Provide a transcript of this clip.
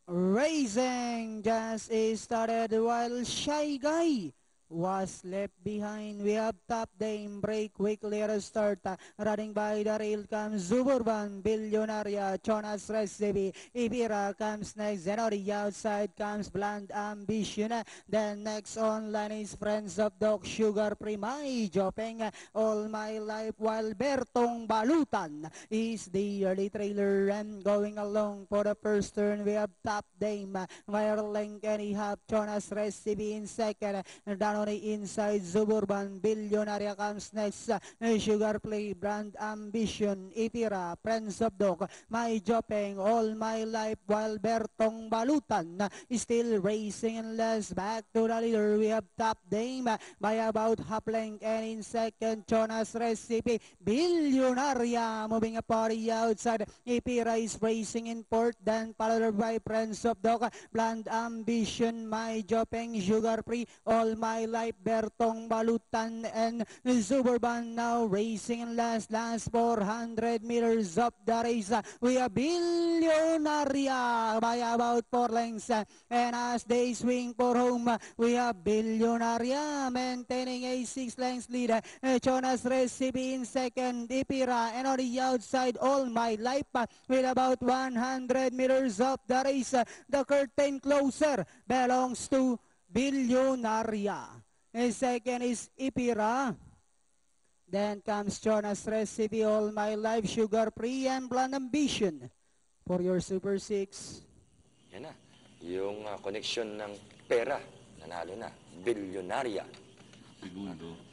Racing just started while Shy Guy was left behind. We have top Dame, break quickly at a start. Running by the rail comes Suburban, Billionaria, Jonas Recipe, Ibira comes next, and on the outside comes Bland Ambition. Then next online is Friends of Dog, Sugar Primay, Jopeng, All My Life, while Bertong Balutan is the early trailer and going along for the first turn. We have top Dame, Wirelink, and he have Jonas Recipe in second. Down on the inside, Suburban, Billionaria comes next. Sugar Play, Brand Ambition, Itira, Prince of Dog, My Jopeng, All My Life, while Bertong Balutan still racing and less. Back to the leader, we have Top Dame by about half length, and in second, Jonas Recipe, Billionaria moving up on the outside. Itira is racing in fourth, then followed by Prince of Dog, Brand Ambition, My Jopeng, Sugar Free, All My Life, Bertong Balutan, and Suburban now racing in last 400 meters of the race. We have Billionaria by about 4 lengths, and as they swing for home, we have Billionaria maintaining a 6 lengths lead. Jonas Recipe in second, Ipira, and on the outside, All My Life with about 100 meters of the race. The curtain closer belongs to Billionaria. And second is Ipira. Then comes Jonas Recipe, All My Life, Sugar Free, and Bland Ambition for your Super 6. Yan na. Yung connection ng pera, nanalo na. Billionaria. Segundo.